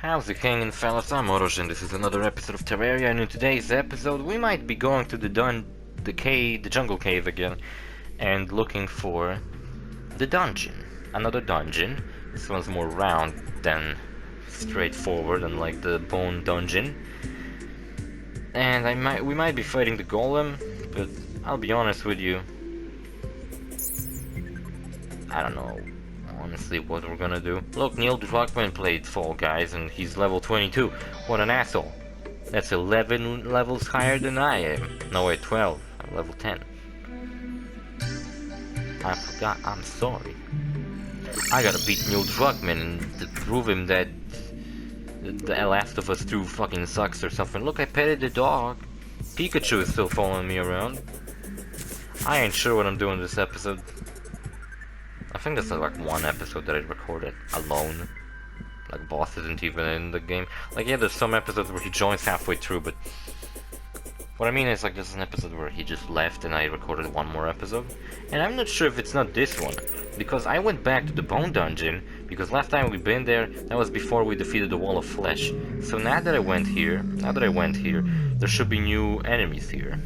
How's it hanging, fellas? I'm OrosZ and this is another episode of Terraria, and in today's episode we might be going to the jungle cave again and looking for the dungeon. Another dungeon. This one's more round than straightforward, unlike the bone dungeon. And we might be fighting the golem, but I'll be honest with you, I don't know honestly what we're gonna do. Look, Neil Druckmann played Fall Guys and he's level 22. What an asshole. That's 11 levels higher than I am. No wait, 12. I'm level 10. I forgot, I'm sorry. I gotta beat Neil Druckmann and to prove him that the Last of Us 2 fucking sucks or something. Look, I petted the dog. Pikachu is still following me around. I ain't sure what I'm doing this episode. I think that's like one episode that I recorded alone. Like, boss isn't even in the game. Like, yeah, there's some episodes where he joins halfway through, but what I mean is, like, there's an episode where he just left and I recorded one more episode. And I'm not sure if it's not this one, because I went back to the Bone Dungeon, because last time we've been there, that was before we defeated the Wall of Flesh. So now that I went here, there should be new enemies here.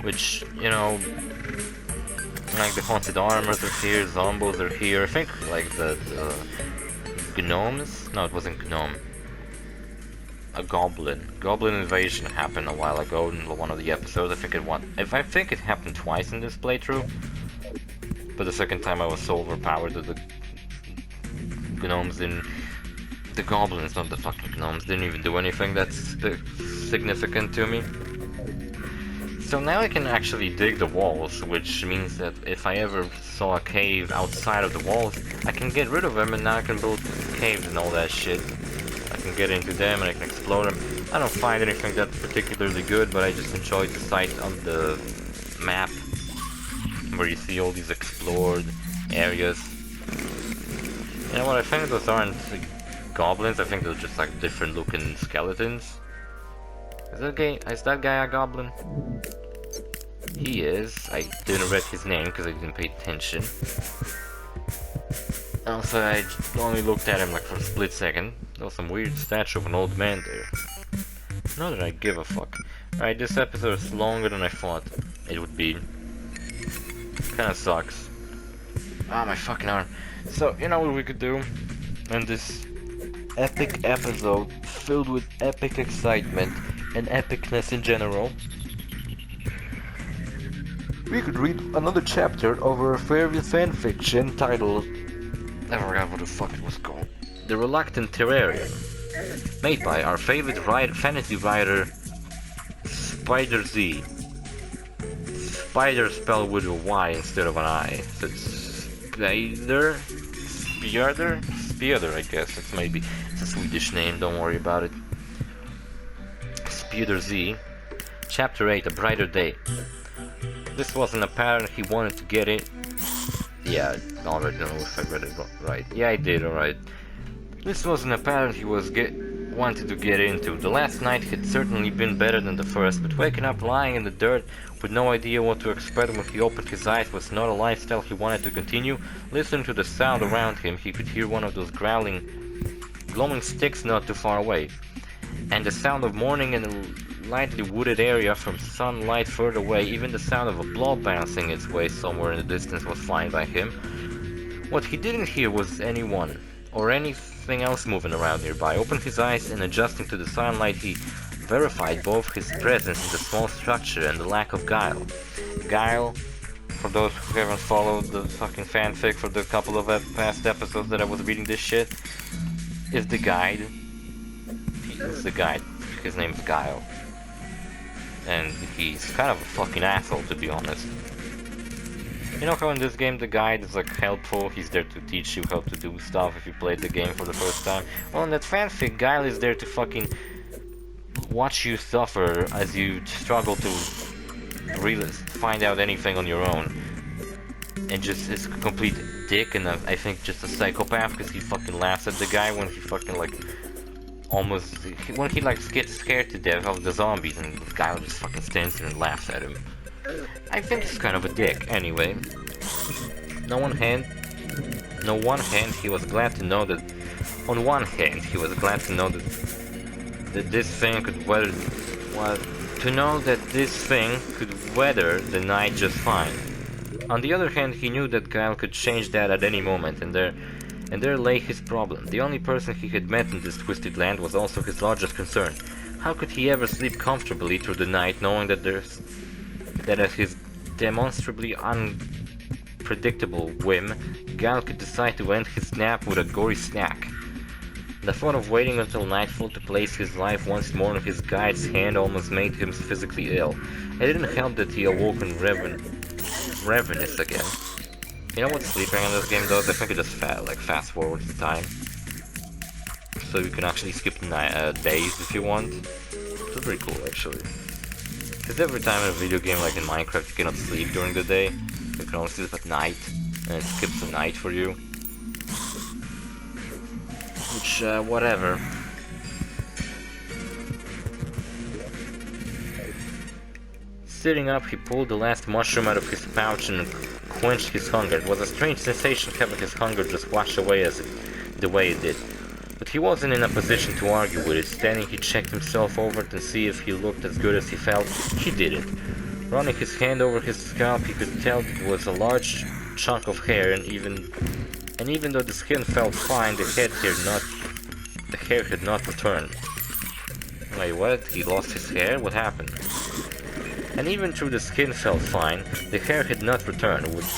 Which, you know, like the haunted armors are here, zombos are here. I think like the gnomes? No, it wasn't gnome. A goblin. Goblin invasion happened a while ago in one of the episodes. I think it happened twice in this playthrough. But the second time I was so overpowered that the gnomes didn't. The goblins, not the fucking gnomes, didn't even do anything that's significant to me. So now I can actually dig the walls, which means that if I ever saw a cave outside of the walls, I can get rid of them and now I can build caves and all that shit. I can get into them and I can explore them. I don't find anything that's particularly good, but I just enjoy the sight on the map where you see all these explored areas. You know what, I think those aren't goblins, I think they're just like different looking skeletons. Is that guy a goblin? He is. I didn't read his name because I didn't pay attention. Also, I only looked at him like for a split second. There was some weird statue of an old man there. Not that I give a fuck. Alright, this episode is longer than I thought it would be. Kinda sucks. Ah, my fucking arm. So, you know what we could do? In this epic episode filled with epic excitement and epicness in general, we could read another chapter of our favorite fanfiction titled, I forgot what the fuck it was called, The Reluctant Terraria, made by our favorite fantasy writer, OrosZ. Spider spelled with a Y instead of an I. So it's Spider, I guess. It's a Swedish name, don't worry about it. OrosZ, Chapter 8, A Brighter Day. This wasn't apparent he wanted to get it. Yeah, I already don't know if I read it right. Yeah, I did, alright. This wasn't apparent he wanted to get into. The last night had certainly been better than the first, but waking up lying in the dirt with no idea what to expect when he opened his eyes was not a lifestyle he wanted to continue. Listening to the sound around him, he could hear one of those glowing sticks not too far away, and the sound of morning in a lightly wooded area from sunlight further away. Even the sound of a blob bouncing its way somewhere in the distance was fine by him. What he didn't hear was anyone or anything else moving around nearby. Opening his eyes and adjusting to the sunlight, he verified both his presence in the small structure and the lack of guile. Guile, for those who haven't followed the fucking fanfic for the couple of past episodes that I was reading this shit, is the guide. He is the guide. His name's Guile. And he's kind of a fucking asshole, to be honest. You know how in this game the guide is like helpful, he's there to teach you how to do stuff if you played the game for the first time? Well, in that fanfic, Guile is there to fucking watch you suffer as you struggle to really find out anything on your own. And just is a complete dick, and I think just a psychopath, because he fucking laughs at the guy when he fucking like when he like gets scared to death of the zombies, and this guy just fucking stands there and laughs at him. I think he's kind of a dick, anyway. On one hand, he was glad to know that... On one hand, he was glad to know that this thing could weather... Well, to know that this thing could weather the night just fine. On the other hand, he knew that Guile could change that at any moment, and there lay his problem. The only person he had met in this twisted land was also his largest concern. How could he ever sleep comfortably through the night, knowing that at his demonstrably unpredictable whim, Guile could decide to end his nap with a gory snack? The thought of waiting until nightfall to place his life once more in his guide's hand almost made him physically ill. It didn't help that he awoke ravenous again. You know what sleeping in this game does? I think it just fast forwards the time. So you can actually skip days if you want. It's pretty cool actually. Because every time in a video game like in Minecraft you cannot sleep during the day. You can only sleep at night. And it skips the night for you. Which, whatever. Sitting up, he pulled the last mushroom out of his pouch and quenched his hunger. It was a strange sensation having his hunger just wash away the way it did. But he wasn't in a position to argue with it. Standing, he checked himself over to see if he looked as good as he felt. He didn't. Running his hand over his scalp, he could tell it was a large chunk of hair, and even though the skin felt fine, the hair had not returned. Wait, what? He lost his hair? What happened? And even though the skin felt fine, the hair had not returned. With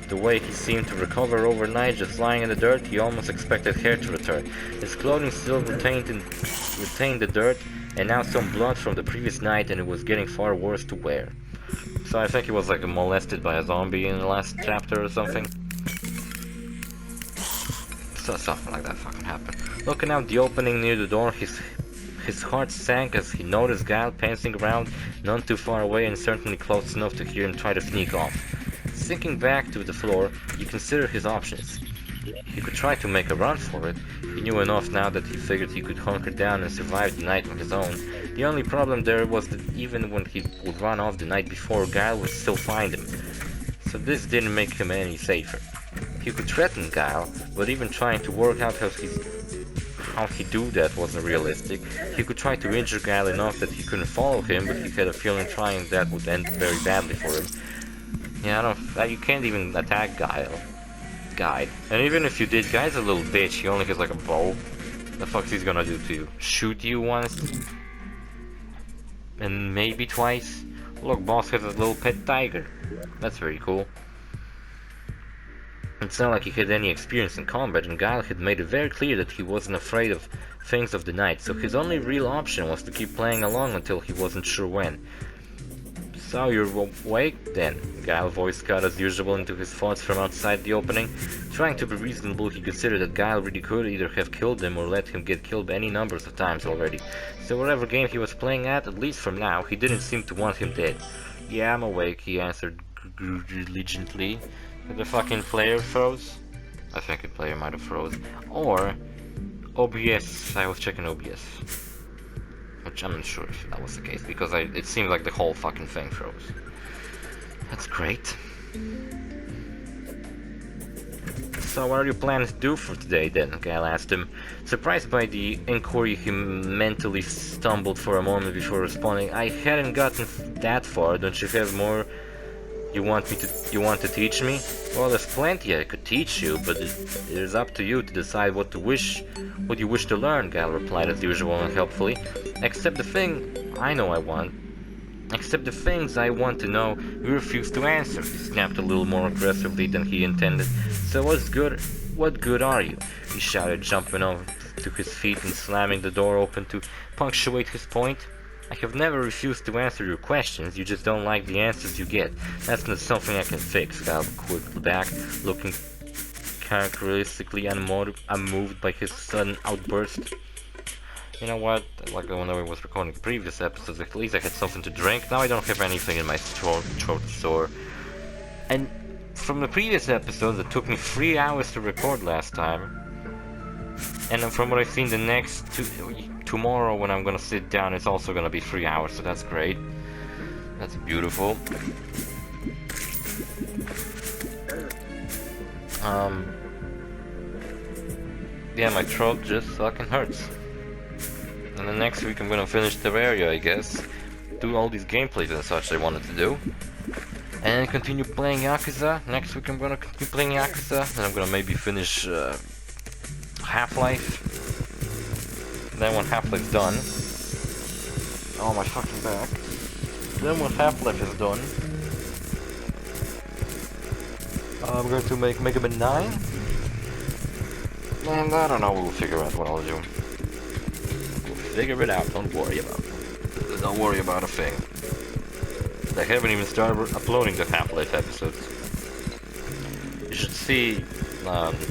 the way he seemed to recover overnight, just lying in the dirt, he almost expected hair to return. His clothing still retained the dirt, and now some blood from the previous night, and it was getting far worse to wear. So I think he was like molested by a zombie in the last chapter or something. So something like that fucking happened. Looking out the opening near the door, his heart sank as he noticed Guile pacing around, none too far away and certainly close enough to hear him try to sneak off. Sinking back to the floor, he considered his options. He could try to make a run for it. He knew enough now that he figured he could hunker down and survive the night on his own. The only problem there was that even when he would run off the night before, Guile would still find him. So this didn't make him any safer. He could threaten Guile, but even trying to work out how he do that wasn't realistic. He could try to injure Guile enough that he couldn't follow him, but he had a feeling trying that would end very badly for him. Yeah, you can't even attack Guide. And even if you did, Guy's a little bitch. He only has like a bow. The fuck's he's gonna do to you? Shoot you once? And maybe twice? Look, boss has a little pet tiger. That's very cool. It's not like he had any experience in combat, and Guile had made it very clear that he wasn't afraid of things of the night, so his only real option was to keep playing along until he wasn't sure when. So you're awake then? Guile voiced cut as usual into his thoughts from outside the opening. Trying to be reasonable, he considered that Guile really could either have killed him or let him get killed any numbers of times already. So whatever game he was playing at least from now, he didn't seem to want him dead. Yeah, I'm awake, he answered diligently. Did the fucking player froze? I think the player might have froze. Or OBS, I was checking OBS. Which I'm not sure if that was the case, because it seemed like the whole fucking thing froze. That's great. So what are you planning to do for today then? Guile asked him. Surprised by the inquiry, he mentally stumbled for a moment before responding. I hadn't gotten that far. Don't you have more you want to teach me? Well, there's plenty I could teach you, but it is up to you to decide what you wish to learn, Guile replied as usual unhelpfully. Except the things I want to know, you refuse to answer. He snapped a little more aggressively than he intended. So what good are you? He shouted, jumping over to his feet and slamming the door open to punctuate his point. I have never refused to answer your questions, you just don't like the answers you get. That's not something I can fix, Guile quickly back, looking characteristically unmoved by his sudden outburst. You know what, like when I was recording previous episodes, at least I had something to drink. Now I don't have anything in my throat sore. And from the previous episodes, it took me 3 hours to record last time. And from what I've seen, the next tomorrow when I'm gonna sit down, it's also gonna be 3 hours, so that's great. That's beautiful. Yeah, my throat just fucking hurts. And then next week I'm gonna finish Terraria, I guess. Do all these gameplays and such I wanted to do. And continue playing Yakuza. Next week I'm gonna continue playing Yakuza. And I'm gonna maybe finish Half-Life. Then when Half-Life's done... Oh, my fucking back. Then when Half-Life is done... I'm going to make Mega Man 9. And I don't know, we'll figure out what I'll do. We'll figure it out, don't worry about it. Don't worry about a thing. I haven't even started uploading the Half-Life episodes. You should see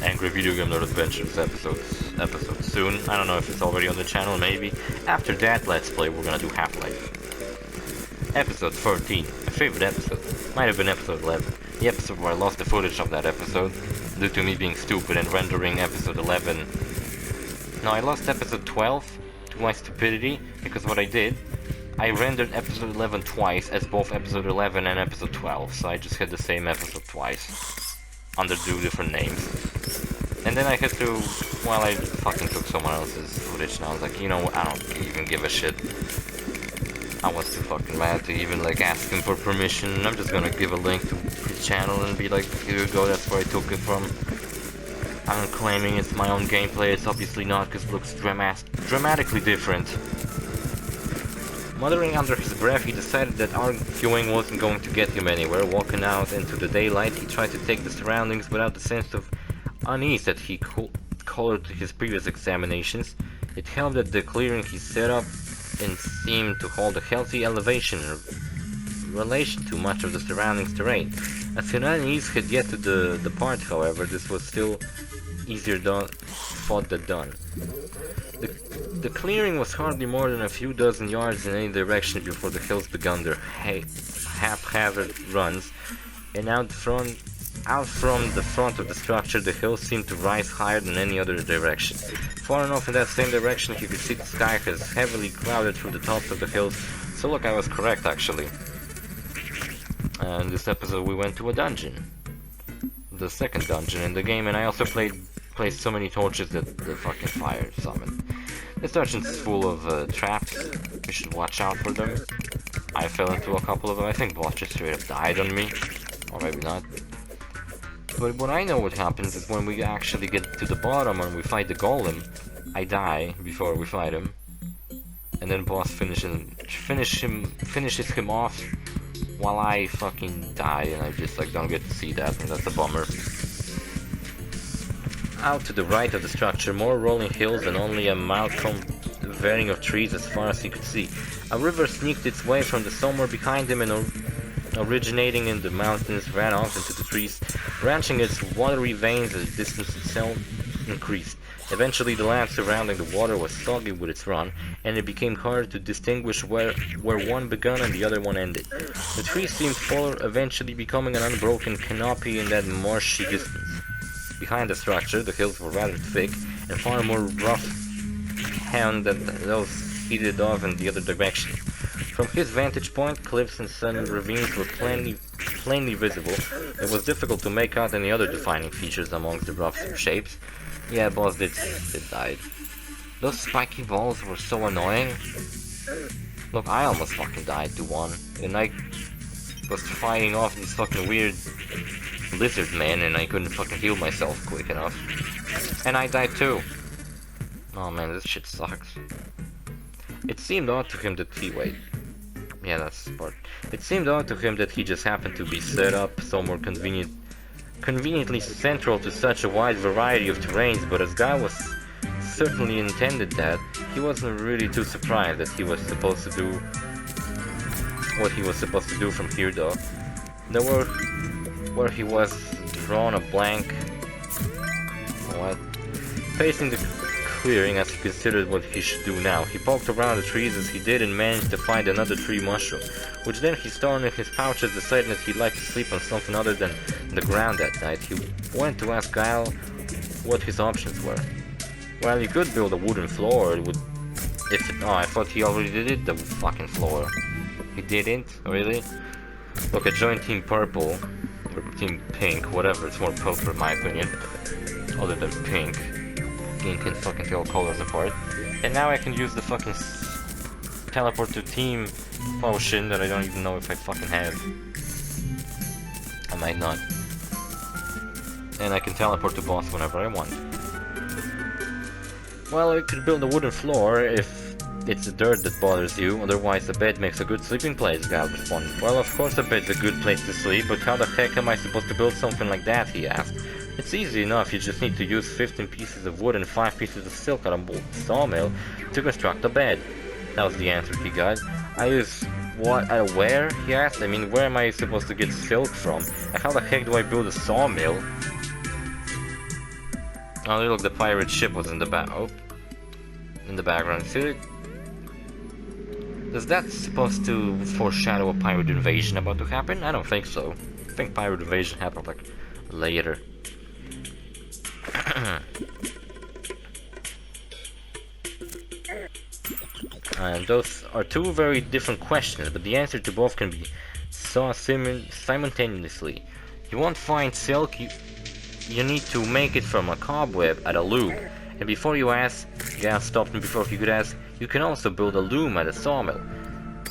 Angry Video Game Nerd Adventures episodes soon. I don't know if it's already on the channel, maybe. After that Let's Play, we're gonna do Half-Life. Episode 13, my favorite episode. Might have been episode 11. The episode where I lost the footage of that episode, due to me being stupid and rendering episode 11. No, I lost episode 12 to my stupidity, because what I did, I rendered episode 11 twice as both episode 11 and episode 12, so I just had the same episode twice, under two different names. And then I had to, well, I fucking took someone else's footage, and I was like, you know what, I don't even give a shit. I was too fucking mad to even like ask him for permission. I'm just gonna give a link to his channel and be like, here you go, that's where I took it from. I'm claiming it's my own gameplay, it's obviously not, because it looks dramatically different. Muttering under his breath, he decided that arguing wasn't going to get him anywhere. Walking out into the daylight, he tried to take the surroundings without the sense of unease that he colored his previous examinations. It helped that the clearing he set up and seemed to hold a healthy elevation in relation to much of the surrounding terrain. As his unease had yet to depart, however, this was still easier thought than done. The clearing was hardly more than a few dozen yards in any direction before the hills began their haphazard runs, and out from the front of the structure the hills seemed to rise higher than any other direction. Far enough in that same direction he could see the sky as heavily clouded through the tops of the hills, so look, I was correct actually. And this episode we went to a dungeon. The second dungeon in the game, and I also placed so many torches that the fucking fire summoned. This dungeon is full of traps, you should watch out for them. I fell into a couple of them, I think boss just straight up died on me, or maybe not. But what I know what happens is when we actually get to the bottom and we fight the golem, I die before we fight him, and then boss finishes him off while I fucking die, and I just like don't get to see that, and that's a bummer. Out to the right of the structure, more rolling hills and only a mild varying of trees as far as he could see. A river sneaked its way from the somewhere behind him and originating in the mountains ran off into the trees, branching its watery veins as distance itself increased. Eventually the land surrounding the water was soggy with its run, and it became hard to distinguish where one began and the other one ended. The trees seemed fuller, eventually becoming an unbroken canopy in that marshy distance. Behind the structure, the hills were rather thick and far more rough-hewn than those headed off in the other direction. From his vantage point, cliffs and sudden ravines were plainly visible. It was difficult to make out any other defining features amongst the rough shapes. Yeah, boss did die. Those spiky balls were so annoying. Look, I almost fucking died to one, and I was fighting off this fucking weird lizard man, and I couldn't fucking heal myself quick enough. And I died too. Oh man, this shit sucks. It seemed odd to him that he yeah, that's the part. It seemed odd to him that he just happened to be set up somewhere conveniently central to such a wide variety of terrains, but as Guy was certainly intended that, he wasn't really too surprised that he was supposed to do what he was supposed to do from here though. Nowhere where he was drawn a blank. What? Facing the clearing as he considered what he should do now, he poked around the trees as he did and managed to find another tree mushroom, which then he stored in his pouches, deciding that he'd like to sleep on something other than the ground that night. He went to ask Guile what his options were. Well, you could build a wooden floor, it would... oh, I thought he already did the fucking floor. He didn't? Really? Look, I joined Team Purple. Or Team Pink, whatever. It's more purple in my opinion. Other than pink. Game can fucking tell colors apart. And now I can use the fucking teleport to team potion that I don't even know if I fucking have. I might not. And I can teleport to boss whenever I want. Well, I could build a wooden floor if it's the dirt that bothers you, otherwise the bed makes a good sleeping place, Gal responded. Well, of course a bed's a good place to sleep, but how the heck am I supposed to build something like that, he asked. It's easy enough, you just need to use 15 pieces of wood and 5 pieces of silk at a sawmill to construct a bed. That was the answer he got. I use what, where, he asked? I mean, where am I supposed to get silk from? And how the heck do I build a sawmill? Oh, look, the pirate ship was in the in the background. See it? Is that supposed to foreshadow a pirate invasion about to happen? I don't think so. I think pirate invasion happened like later. And those are two very different questions, but the answer to both can be saw simultaneously. You won't find silk, you need to make it from a cobweb at a loom. And before you ask, Gal stopped me before he could ask, you can also build a loom at a sawmill.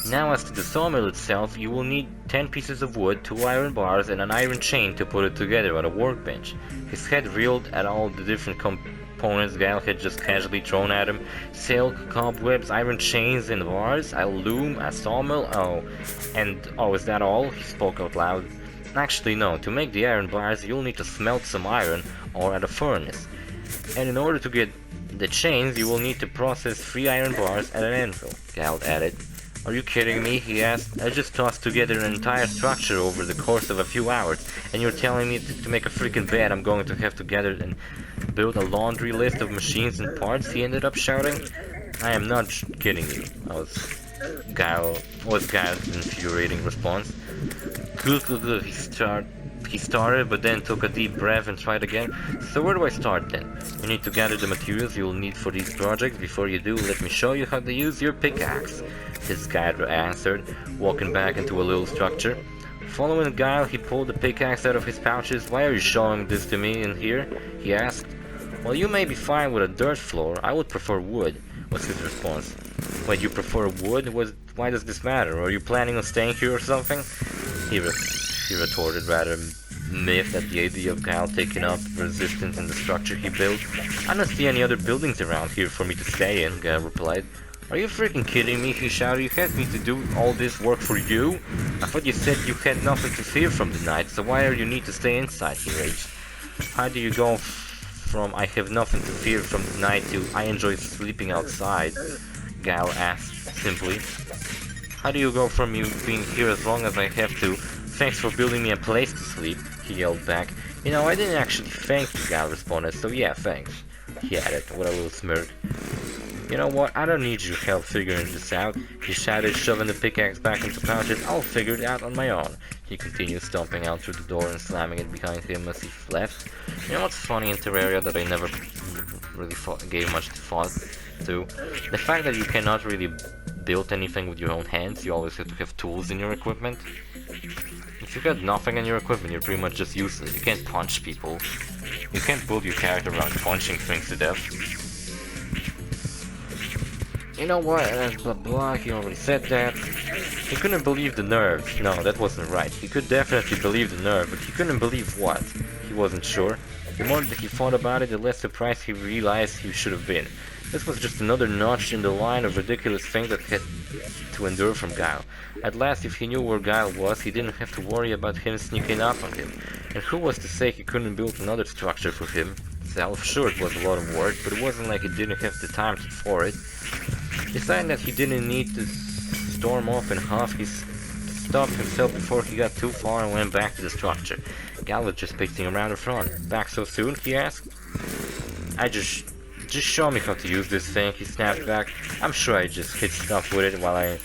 Now as to the sawmill itself, you will need 10 pieces of wood, 2 iron bars and an iron chain to put it together at a workbench. His head reeled at all the different components Gal had just casually thrown at him. Silk, cobwebs, iron chains and bars, a loom, a sawmill, oh, is that all? He spoke out loud. Actually no, to make the iron bars you'll need to smelt some iron or at a furnace. And in order to get the chains you will need to process 3 iron bars at an anvil, Gal added. Are you kidding me? He asked. I just tossed together an entire structure over the course of a few hours, and you're telling me to make a freaking bed I'm going to have to gather and build a laundry list of machines and parts? He ended up shouting. I am not kidding you. Was Gal's infuriating response. Good, he started, but then took a deep breath and tried again. So where do I start then? You need to gather the materials you will need for these projects. Before you do, let me show you how to use your pickaxe. His guide answered, walking back into a little structure. Following Guile, he pulled the pickaxe out of his pouches. Why are you showing this to me in here? He asked. Well, you may be fine with a dirt floor. I would prefer wood, was his response. Wait, you prefer wood? Why does this matter? Are you planning on staying here or something? He retorted, rather miffed at the idea of Guile taking up resistance in the structure he built. I don't see any other buildings around here for me to stay in, Guile replied. Are you freaking kidding me? He shouted. You had me to do all this work for you? I thought you said you had nothing to fear from the night, so why do you need to stay inside? He raged. How do you go from I have nothing to fear from the night to I enjoy sleeping outside? Guile asked simply. How do you go from you being here as long as I have to? Thanks for building me a place to sleep, he yelled back. You know, I didn't actually thank you, Guile responded, so yeah, thanks, he added with a little smirk. You know what, I don't need your help figuring this out, he shouted, shoving the pickaxe back into pouches. I'll figure it out on my own. He continued, stomping out through the door and slamming it behind him as he left. You know what's funny in Terraria that I never really gave much thought to? The fact that you cannot really build anything with your own hands, you always have to have tools in your equipment. If you got nothing in your equipment, you're pretty much just useless. You can't punch people. You can't build your character around punching things to death. You know what, blah blah, he already said that. He couldn't believe the nerve. No, that wasn't right. He could definitely believe the nerve, but he couldn't believe what? He wasn't sure. The more that he thought about it, the less surprised he realized he should have been. This was just another notch in the line of ridiculous things that had to endure from Guile. At last, if he knew where Guile was, he didn't have to worry about him sneaking up on him. And who was to say he couldn't build another structure for himself? Sure, it was a lot of work, but it wasn't like he didn't have the time for it. Deciding that he didn't need to storm off in huff, he stopped himself before he got too far and went back to the structure. Guile was just pacing around the front. Back so soon? He asked. Just show me how to use this thing, he snapped back. I'm sure I just hit stuff with it while I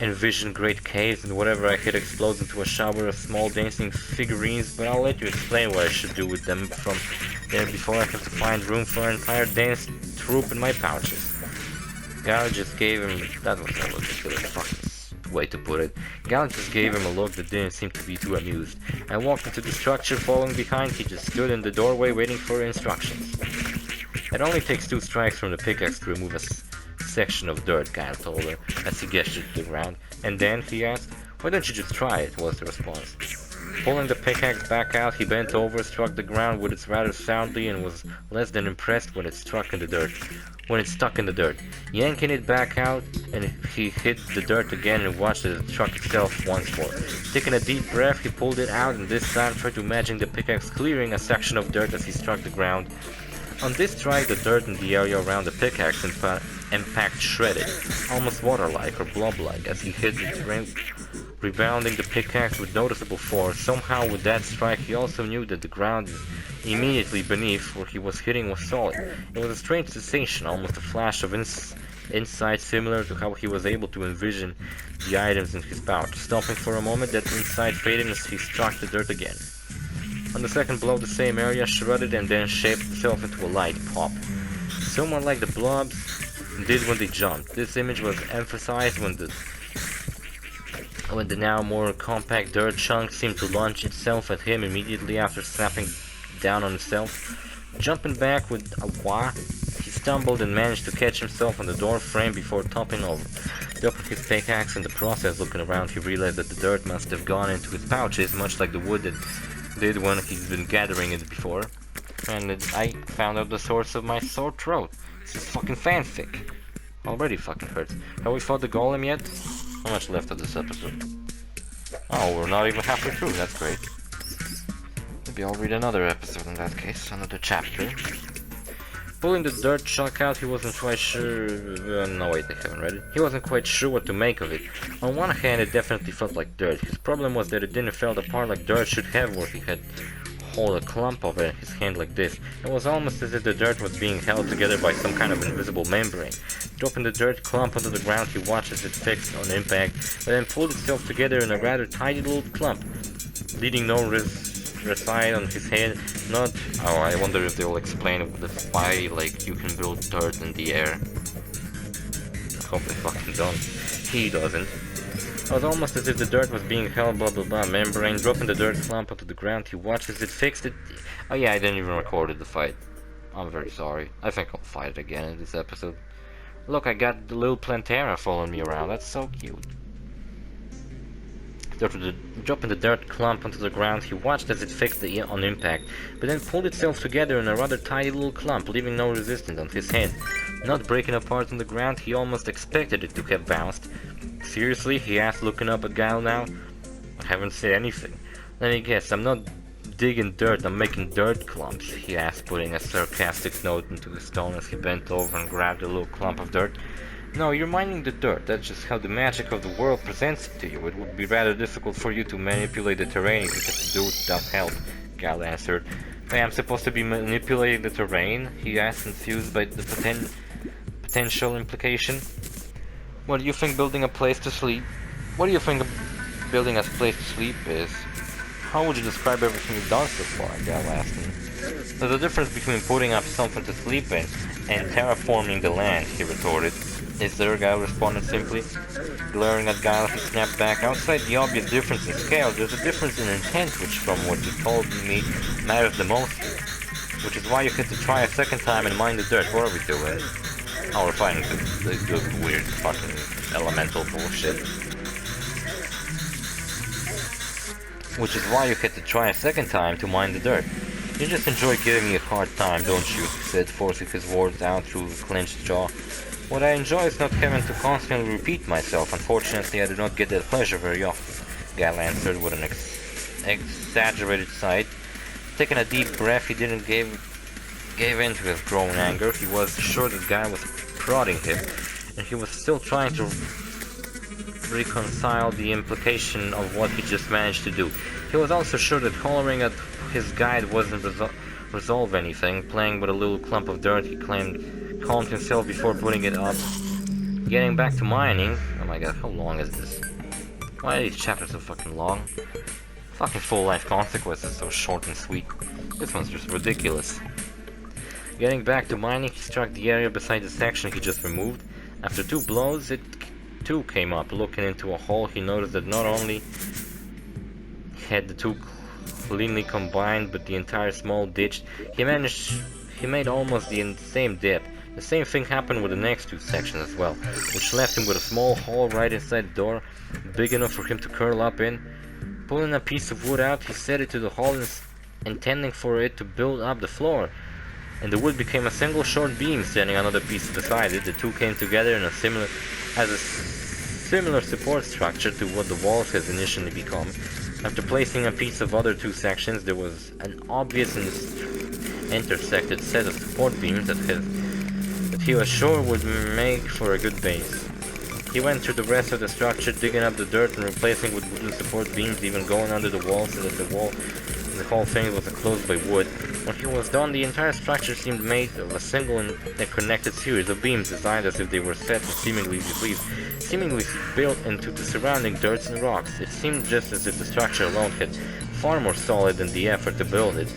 envisioned great caves and whatever I hit explodes into a shower of small dancing figurines, but I'll let you explain what I should do with them from there before I have to find room for an entire dance troupe in my pouches. Guile just gave him... that was a ridiculous fucking way to put it. Gal just gave him a look that didn't seem to be too amused. I walked into the structure, following behind. He just stood in the doorway waiting for instructions. It only takes 2 strikes from the pickaxe to remove a section of dirt, Gal told her, as he gestured to the ground. And then, he asked, why don't you just try it, was the response. Pulling the pickaxe back out, he bent over, struck the ground with it rather soundly, and was less than impressed when it stuck in the dirt. Yanking it back out, and he hit the dirt again and watched it struck itself once more. Taking a deep breath, he pulled it out, and this time tried to imagine the pickaxe clearing a section of dirt as he struck the ground. On this strike, the dirt in the area around the pickaxe impact shredded, almost water-like or blob-like, as he hit its rim, rebounding the pickaxe with noticeable force. Somehow, with that strike, he also knew that the ground immediately beneath where he was hitting was solid. It was a strange sensation, almost a flash of insight similar to how he was able to envision the items in his pouch. Stopping for a moment, that insight faded as he struck the dirt again. On the second blow, the same area shredded and then shaped itself into a light pop, somewhat like the blobs did when they jumped. This image was emphasized when the now more compact dirt chunk seemed to launch itself at him immediately after snapping down on itself. Jumping back with a wah, he stumbled and managed to catch himself on the door frame before toppling over. Dropping his pickaxe in the process, looking around, he realized that the dirt must have gone into his pouches, much like the wood that did when he's been gathering it before. And I found out the source of my sore throat. This is fucking fanfic. Already fucking hurts. Have we fought the golem yet? How much left of this episode? Oh, we're not even halfway through, that's great. Maybe I'll read another episode in that case, another chapter. Pulling the dirt chunk out, he wasn't quite sure... no wait, I haven't read it. He wasn't quite sure what to make of it. On one hand, it definitely felt like dirt. His problem was that it didn't fall apart like dirt should have, where he had hold a clump of it in his hand like this. It was almost as if the dirt was being held together by some kind of invisible membrane. Dropping the dirt clump onto the ground, he watched as it fixed on impact, but then pulled itself together in a rather tidy little clump, leaving no reside on his head. Not... oh, I wonder if they'll explain why, like, you can build dirt in the air. I hope they fucking don't. He doesn't. It was almost as if the dirt was being held, blah blah blah, membrane. Dropping the dirt clump onto the ground, he watched as it fixed it. Oh yeah, I didn't even record the fight. I'm very sorry. I think I'll fight it again in this episode. Look, I got the little Plantera following me around. That's so cute. Dropping the dirt clump onto the ground, he watched as it fixed on impact, but then pulled itself together in a rather tiny little clump, leaving no resistance on his hand. Not breaking apart on the ground, he almost expected it to have bounced. Seriously? He asked, looking up at Guile now. I haven't said anything. Let me guess, I'm not digging dirt, I'm making dirt clumps, he asked, putting a sarcastic note into his tone as he bent over and grabbed a little clump of dirt. No, you're mining the dirt. That's just how the magic of the world presents it to you. It would be rather difficult for you to manipulate the terrain if you had to do it without help, Gal answered. Hey, I'm supposed to be manipulating the terrain? He asked, confused by the potential implication. What do you think building a place to sleep? What do you think building a place to sleep is? How would you describe everything you've done so far? Gal asked him. There's a difference between putting up something to sleep in and terraforming the land, he retorted. Is there? Guile responded simply. Glaring at Guile, he snapped back. Outside the obvious difference in scale, there's a difference in intent, which from what you told me matters the most. Which is why you had to try a second time and mine the dirt. What are we doing? Oh, we're fighting the weird fucking elemental bullshit. Which is why you had to try a second time to mine the dirt. You just enjoy giving me a hard time, don't you? He said, forcing his words out through a clenched jaw. What I enjoy is not having to constantly repeat myself. Unfortunately, I do not get that pleasure very often, Gal answered with an exaggerated sigh. Taking a deep breath, he didn't give in to his growing anger. He was sure that Guy was prodding him, and he was still trying to reconcile the implication of what he just managed to do. He was also sure that hollering at his guide wasn't resolve anything. Playing with a little clump of dirt, he calmed himself before putting it up. Getting back to mining. Oh my god, how long is this? Why are these chapters so fucking long? Fucking full life consequences so short and sweet. This one's just ridiculous. Getting back to mining, he struck the area beside the section he just removed. After 2 blows, it two came up. Looking into a hole, he noticed that not only had the two cleanly combined, but the entire small ditch, he made almost the same dip. The same thing happened with the next two sections as well, which left him with a small hole right inside the door, big enough for him to curl up in. Pulling a piece of wood out, he set it to the hole, intending for it to build up the floor. And the wood became a single short beam, standing another piece beside it. The two came together in a similar support structure to what the walls has initially become. After placing a piece of other two sections, there was an obvious and intersected set of support beams that he was sure would make for a good base. He went through the rest of the structure, digging up the dirt and replacing with wooden support beams, even going under the wall so that the whole thing was enclosed by wood. When he was done, the entire structure seemed made of a single and connected series of beams designed as if they were set and seemingly built into the surrounding dirt and rocks. It seemed just as if the structure alone had far more solid than the effort to build it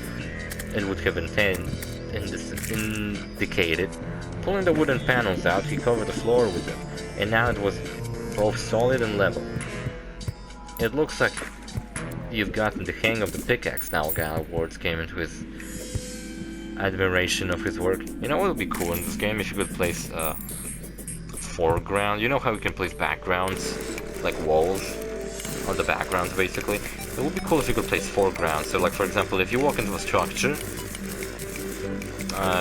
would have indicated. Pulling the wooden panels out, he covered the floor with them, and now it was both solid and level. It looks like you've gotten the hang of the pickaxe now, Gal. Words came into his admiration of his work. You know what would be cool in this game? If you could place foreground. You know how you can place backgrounds, like walls on the backgrounds, basically? It would be cool if you could place foreground. So, like, for example, if you walk into a structure,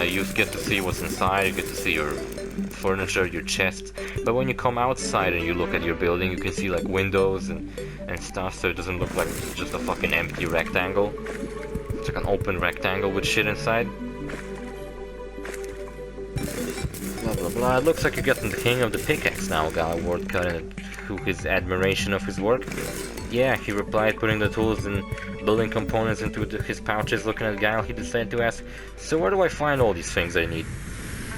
you get to see what's inside, you get to see your furniture, your chests, but when you come outside and you look at your building, you can see like windows and stuff, so it doesn't look like just a fucking empty rectangle. It's like an open rectangle with shit inside. Blah blah blah. It looks like you're getting the hang of the pickaxe now, Gal. Ward cut into his admiration of his work. Yeah, he replied, putting the tools and building components into his pouches. Looking at Gal, he decided to ask, so where do I find all these things I need?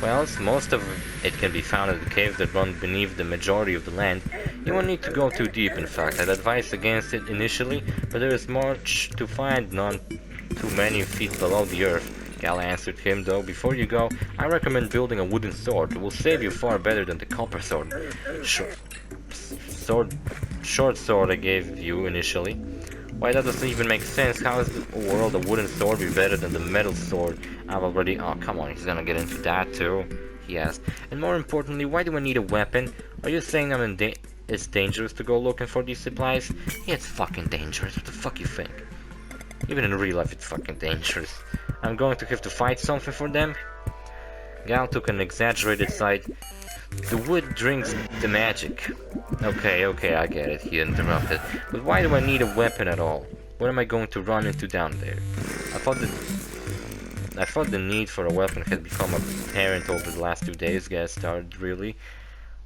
Well, most of it can be found in the caves that run beneath the majority of the land. You won't need to go too deep, in fact. I'd advise against it initially, but there is much to find none too many feet below the earth. Gal answered him, though, before you go, I recommend building a wooden sword. It will save you far better than the copper sword. Short sword I gave you initially. Why, that doesn't even make sense. How is the world a wooden sword be better than the metal sword I've already... Oh, come on, he's gonna get into that too, he asked. And more importantly, why do I need a weapon? Are you saying it's dangerous to go looking for these supplies? Yeah, it's fucking dangerous. What the fuck you think? Even in real life, it's fucking dangerous. I'm going to have to fight something for them? Gal took an exaggerated sigh. The wood drinks the magic. Okay, I get it, he interrupted. But why do I need a weapon at all? What am I going to run into down there? I thought the need for a weapon had become apparent over the last 2 days, Gal started, really.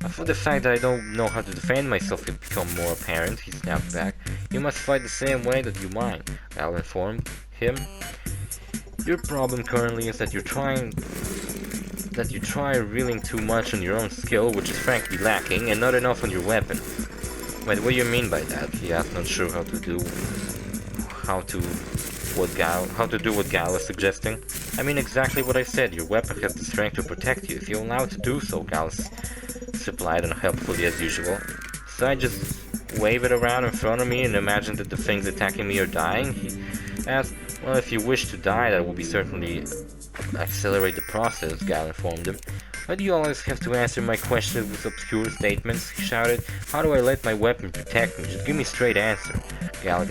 I thought the fact that I don't know how to defend myself had become more apparent, he snapped back. You must fight the same way that you mine, Gal informed him. Your problem currently is that you try reeling too much on your own skill, which is frankly lacking, and not enough on your weapon. Wait, what do you mean by that? He asked, not sure how to do what Gal was suggesting. I mean exactly what I said. Your weapon has the strength to protect you if you allow it to do so, Gal supplied unhelpfully as usual. So I just wave it around in front of me and imagine that the things attacking me are dying? He asked. Well, if you wish to die, that will be certainly accelerate the process, Gal informed him. Why do you always have to answer my questions with obscure statements? He shouted. How do I let my weapon protect me? Just give me a straight answer. Gal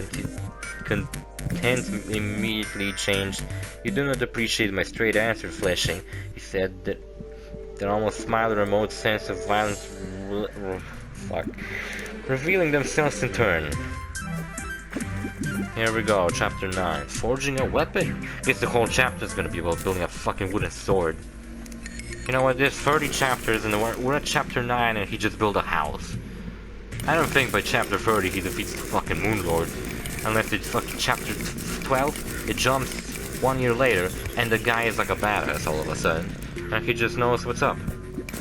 content immediately changed. You do not appreciate my straight answer, fleshing, he said, that almost smiled a remote sense of violence revealing themselves in turn. Here we go, chapter 9. Forging a weapon? Guess the whole chapter is gonna be about building a fucking wooden sword. You know what, there's 30 chapters and we're at chapter 9 and he just built a house. I don't think by chapter 30 he defeats the fucking Moon Lord. Unless it's fucking chapter 12, it jumps 1 year later and the guy is like a badass all of a sudden. And he just knows what's up.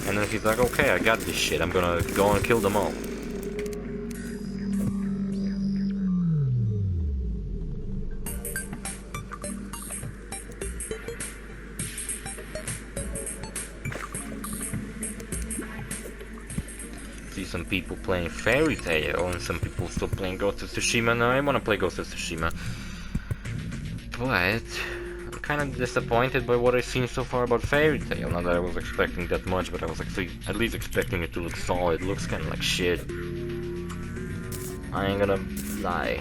And then he's like, okay, I got this shit, I'm gonna go and kill them all. some people playing Fairy Tail and some people still playing Ghost of Tsushima. Now I want to play Ghost of Tsushima, but I'm kind of disappointed by what I've seen so far about Fairy Tail. Not that I was expecting that much, but I was actually at least expecting it to look solid. It looks kind of like shit. I ain't gonna lie.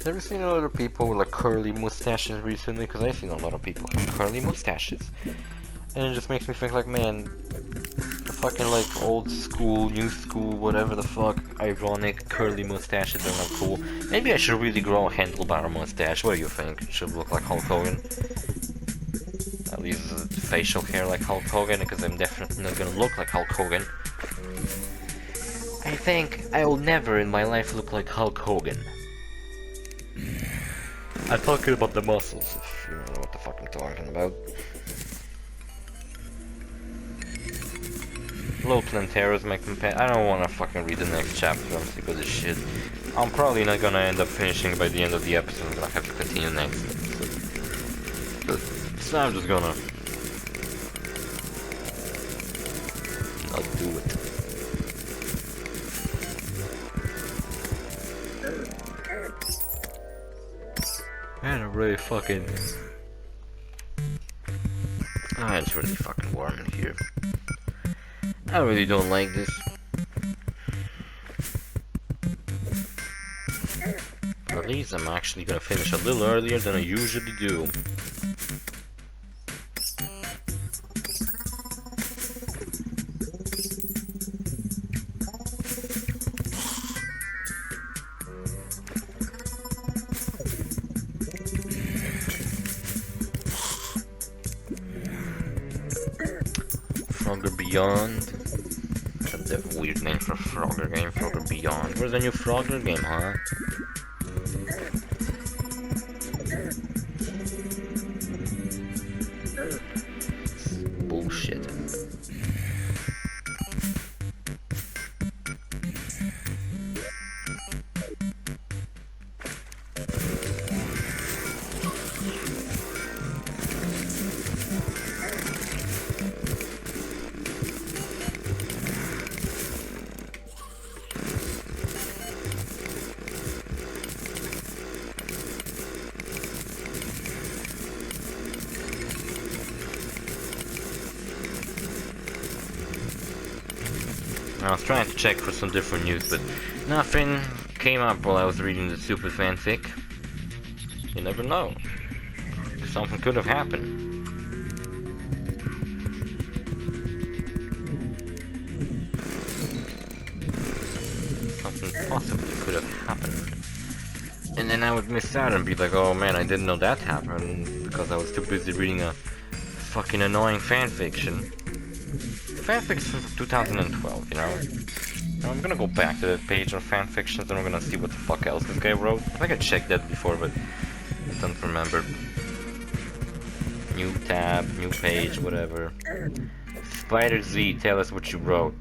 Have you seen a lot of people with like curly mustaches recently? Because I've seen a lot of people with curly mustaches. And it just makes me think like, man, the fucking like old school, new school, whatever the fuck, ironic curly mustaches are not cool. Maybe I should really grow a handlebar mustache. What do you think? It should look like Hulk Hogan. At least facial hair like Hulk Hogan, because I'm definitely not gonna look like Hulk Hogan. I think I will never in my life look like Hulk Hogan. I'm talking about the muscles, if you know what the fuck I'm talking about. Low Planteros my companion. I don't wanna fucking read the next chapter, I'm sick of this shit. I'm probably not gonna end up finishing by the end of the episode, I'm gonna have to continue next episode. So I'm just gonna not do it. Man, I'm really fucking... Ah, it's really fucking warm in here. I really don't like this. At least I'm actually gonna finish a little earlier than I usually do. Frogger Beyond. That's a weird name for a Frogger game, Frogger Beyond. Where's the new Frogger game, huh? Bullshit. I was trying to check for some different news, but nothing came up while I was reading the super fanfic. You never know. Something could have happened. Something possibly could have happened. And then I would miss out and be like, oh man, I didn't know that happened because I was too busy reading a fucking annoying fanfiction. Fanfics from 2012, you know? Now I'm gonna go back to that page on fanfictions and I'm gonna see what the fuck else this guy wrote. I think I checked that before, but I don't remember. New tab, new page, whatever. Spider Z, tell us what you wrote.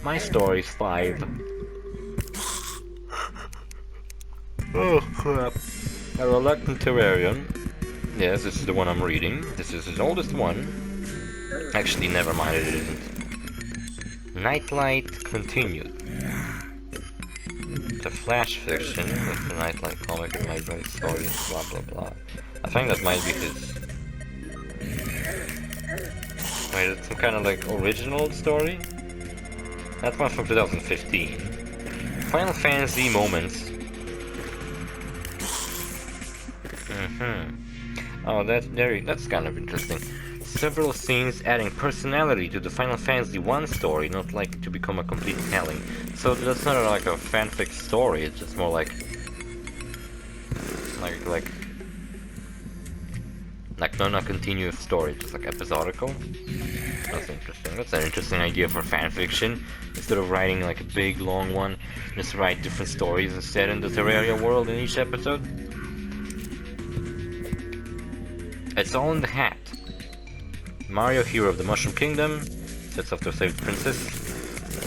My story's 5. Oh crap. A reluctant Terrarian. Yes, this is the one I'm reading. This is his oldest one. Actually, never mind, it isn't. Nightlight continued. The flash fiction with the Nightlight comic and my great stories, blah blah blah. I think that might be his... Wait, it's some kind of like original story? That one's from 2015. Final Fantasy moments. Oh, that's kind of interesting. Several scenes adding personality to the Final Fantasy 1 story, not like to become a complete telling. So that's not like a fanfic story, it's just more like not a continuous story, just like episodical. That's interesting. That's an interesting idea for fanfiction. Instead of writing like a big long one, just write different stories instead in the Terraria world in each episode. It's all in the hat. Mario, Hero of the Mushroom Kingdom, Sets off to save the princess.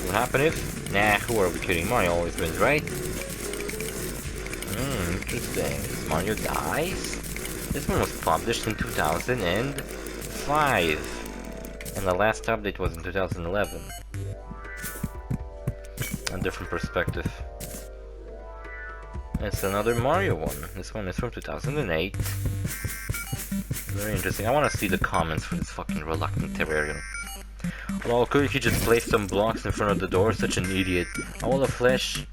What happened if? Nah, who are we kidding? Mario always wins, right? Interesting. This Mario dies? This one was published in 2005. And the last update was in 2011. A different perspective. It's another Mario one. This one is from 2008. Very interesting. I want to see the comments for this fucking reluctant Terrarian. Well, could he just place some blocks in front of the door? Such an idiot. All the flesh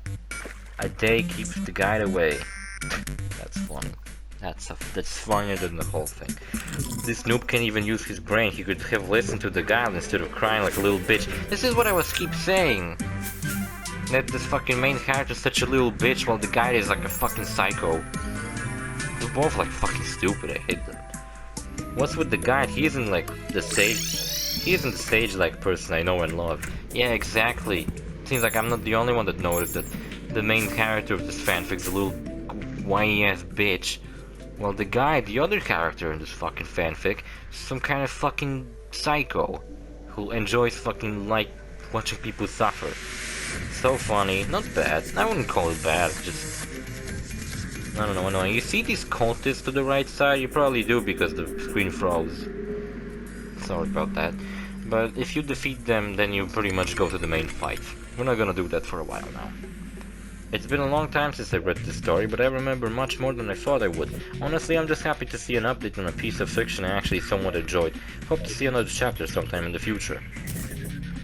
a day keeps the guide away. That's funny. That's funnier than the whole thing. This noob can't even use his brain. He could have listened to the guide instead of crying like a little bitch. This is what I was keep saying. That this fucking main character is such a little bitch while the guy is like a fucking psycho. They're both like fucking stupid. I hate them. What's with the guy? He isn't like the sage. He isn't the sage-like person I know and love. Yeah, exactly. Seems like I'm not the only one that noticed that the main character of this fanfic's a little whiny-ass bitch. Well, the guy, the other character in this fucking fanfic, is some kind of fucking psycho who enjoys fucking like watching people suffer. So funny, not bad. I wouldn't call it bad. Just I don't know, annoying. You see these cultists to the right side? You probably do because the screen froze. Sorry about that. But if you defeat them, then you pretty much go to the main fight. We're not gonna do that for a while now. It's been a long time since I read this story, but I remember much more than I thought I would. Honestly, I'm just happy to see an update on a piece of fiction I actually somewhat enjoyed. Hope to see another chapter sometime in the future.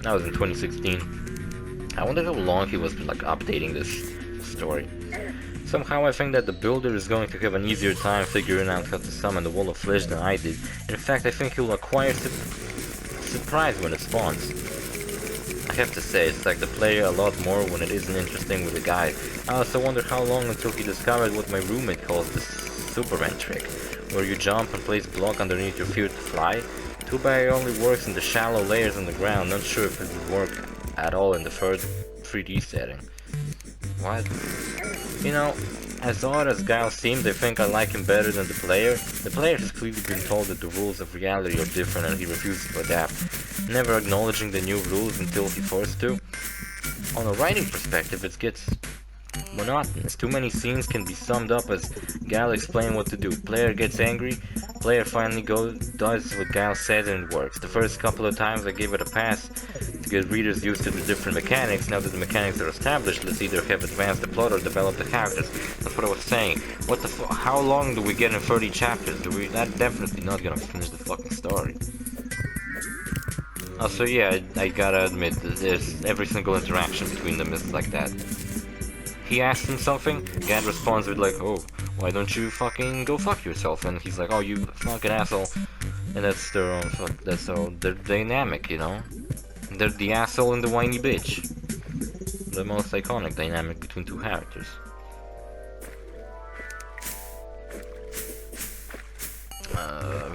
That was in 2016. I wonder how long he was like updating this story. Somehow I think that the builder is going to have an easier time figuring out how to summon the wall of flesh than I did. In fact, I think he'll acquire surprise when it spawns. I have to say, it's like the player a lot more when it isn't interesting with the guy. I also wonder how long until he discovered what my roommate calls the Superman trick, where you jump and place a block underneath your feet to fly. Too bad it only works in the shallow layers on the ground. Not sure if it would work at all in the third 3D setting. What? You know, as odd as Guile seems, I think I like him better than the player. The player has clearly been told that the rules of reality are different and he refuses to adapt, never acknowledging the new rules until he's forced to. On a writing perspective, it gets monotonous. Too many scenes can be summed up as Guile explain what to do. Player gets angry, player finally does what Guile says and it works. The first couple of times I gave it a pass to get readers used to the different mechanics. Now that the mechanics are established, let's either have advanced the plot or develop the characters. That's what I was saying. What the how long do we get in 30 chapters? That's definitely not gonna finish the fucking story. Also, yeah, I gotta admit, there's every single interaction between them is like that. He asks him something, Gad responds with like, oh, why don't you fucking go fuck yourself? And he's like, oh, you fucking asshole. And that's their own they're dynamic, you know? They're the asshole and the whiny bitch. The most iconic dynamic between two characters.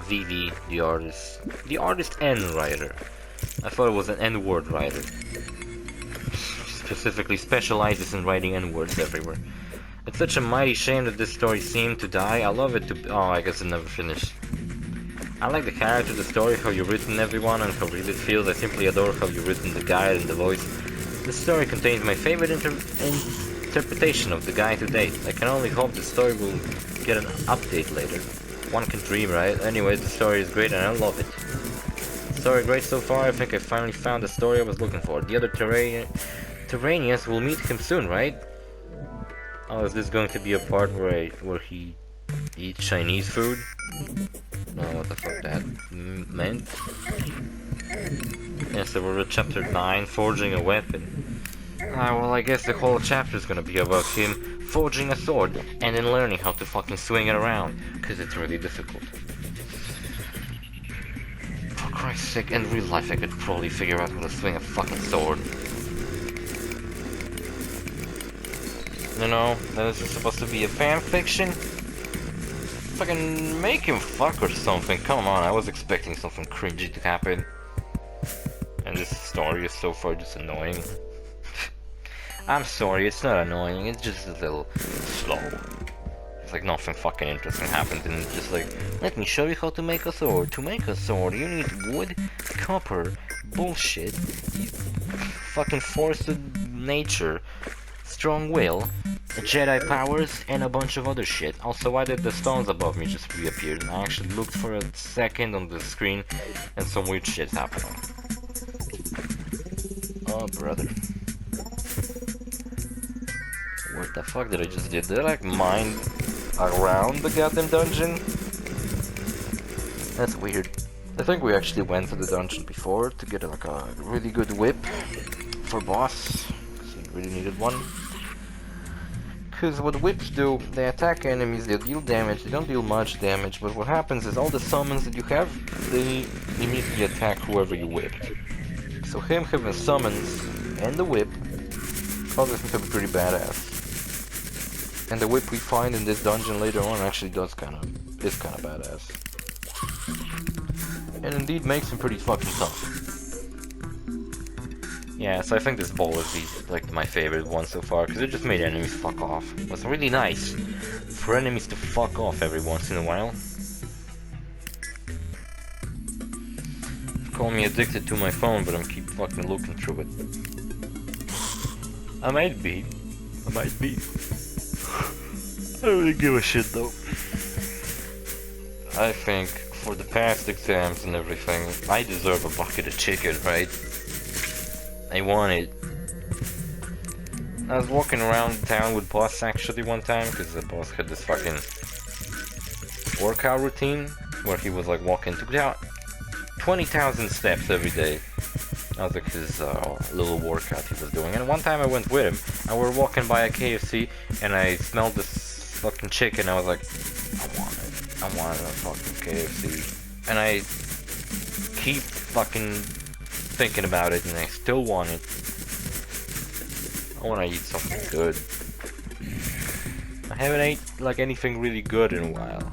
Vivi, the artist and writer. I thought it was an N-word writer. Specifically specializes in writing N-words everywhere. It's such a mighty shame that this story seemed to die. I love it to... Oh, I guess it never finished. I like the character, the story, how you've written everyone, and how real it feels. I simply adore how you've written the guide and the voice. This story contains my favorite interpretation of the guide to date. I can only hope the story will get an update later. One can dream, right? Anyway, the story is great and I love it. Story great so far. I think I finally found the story I was looking for. The other Terranians will meet him soon, right? Oh, is this going to be a part where he eats Chinese food? No, what the fuck that meant? Yes, so we're at chapter 9, forging a weapon. Well, I guess the whole chapter is gonna be about him forging a sword and then learning how to fucking swing it around, because it's really difficult. For Christ's sake, in real life I could probably figure out how to swing a fucking sword. You know, this is supposed to be a fan fiction. Fucking make him fuck or something. Come on, I was expecting something cringy to happen. And this story is so far just annoying. I'm sorry, it's not annoying, it's just a little slow. It's like nothing fucking interesting happened and it's just like, let me show you how to make a sword. To make a sword, you need wood, copper, bullshit. Fucking force of nature, strong will, Jedi powers, and a bunch of other shit. Also, why did the stones above me just reappear? I actually looked for a second on the screen and some weird shit happened. Oh, brother. What the fuck did I just do? Did I like mine around the goddamn dungeon? That's weird. I think we actually went to the dungeon before to get like a really good whip for boss. Because he really needed one. Because what whips do, they attack enemies, they deal damage, they don't deal much damage, but what happens is all the summons that you have, they immediately attack whoever you whipped. So him having summons and the whip causes him to be pretty badass. And the whip we find in this dungeon later on actually is kind of badass. And indeed makes him pretty fucking tough. Yeah, so I think this ball is like my favorite one so far, because it just made enemies fuck off. It was really nice for enemies to fuck off every once in a while. Call me addicted to my phone, but I'm keep fucking looking through it. I might be. I don't really give a shit though. I think for the past exams and everything, I deserve a bucket of chicken, right? I want it. I was walking around town with boss actually one time, because the boss had this fucking workout routine where he was like walking to 20,000 steps every day. That was like his little workout he was doing. And one time I went with him and we were walking by a KFC and I smelled this fucking chicken. I was like, I want a fucking KFC. And I keep fucking thinking about it and I still want it. I want to eat something good. I haven't ate like anything really good in a while.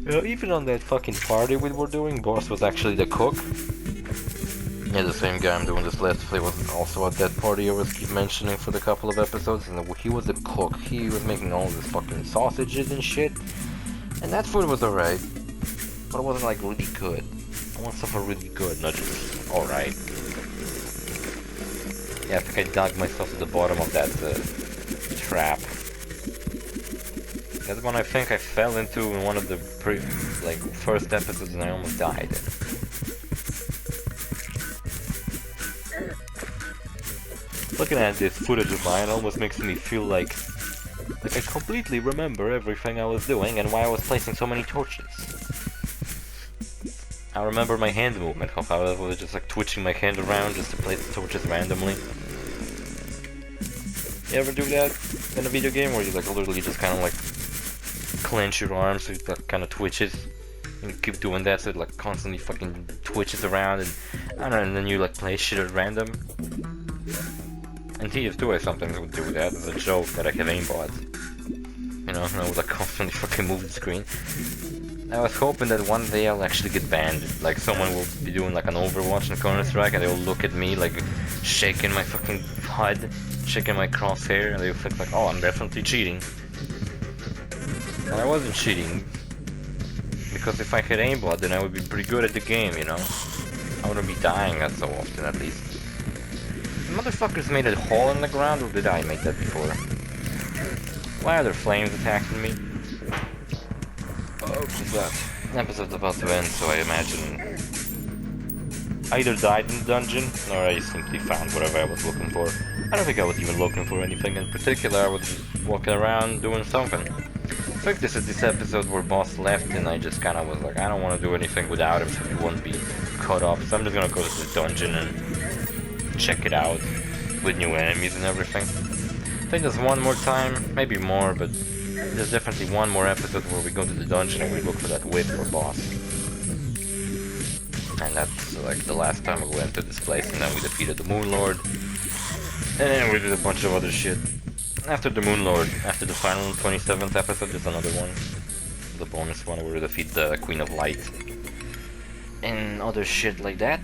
You know, even on that fucking party we were doing, boss was actually the cook. Yeah, the same guy I'm doing this let's play was also at that party I was keep mentioning for the couple of episodes, and he was the cook. He was making all this fucking sausages and shit. And that food was alright, but it wasn't like really good. I want something really good, not just alright. Yeah, I think I dug myself to the bottom of that trap. That's one I think I fell into in one of the first episodes and I almost died. Looking at this footage of mine almost makes me feel like I completely remember everything I was doing and why I was placing so many torches. I remember my hand movement, how I was just like twitching my hand around just to place the torches randomly. You ever do that in a video game where you like literally just kind of like clench your arms so it like, kind of twitches? And you keep doing that so it like constantly fucking twitches around and I don't know, and then you like play shit at random. And TF2 I sometimes would do that as a joke that I have aimbot. You know, and I would like constantly fucking move the screen. I was hoping that one day I'll actually get banned. Like someone will be doing like an Overwatch and Counter-Strike and they'll look at me like shaking my fucking HUD, shaking my crosshair, and they'll think like, oh, I'm definitely cheating. And I wasn't cheating. Because if I had aimbot then I would be pretty good at the game, you know? I wouldn't be dying that so often at least. The motherfuckers made a hole in the ground, or did I make that before? Why are there flames attacking me? Oh, what's that? The episode's about to end, so I imagine I either died in the dungeon, or I simply found whatever I was looking for. I don't think I was even looking for anything in particular, I was just walking around doing something. I think this is this episode where boss left and I just kinda was like, I don't want to do anything without him so he won't be cut off, so I'm just gonna go to the dungeon and check it out with new enemies and everything. I think there's one more time, maybe more, but there's definitely one more episode where we go to the dungeon and we look for that whip or boss. And that's like the last time we went to this place, and then we defeated the Moon Lord. And then we did a bunch of other shit. After the Moon Lord, after the final 27th episode, there's another one. The bonus one where we defeat the Queen of Light. And other shit like that.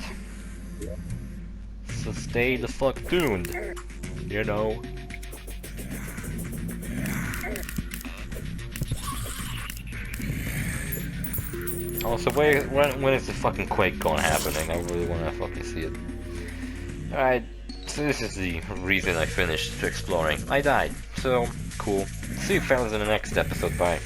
So stay the fuck tuned, you know. Also, when is the fucking quake gonna happening? I really wanna fucking see it. Alright, so this is the reason I finished exploring. I died, so cool. See you fellas in the next episode, bye.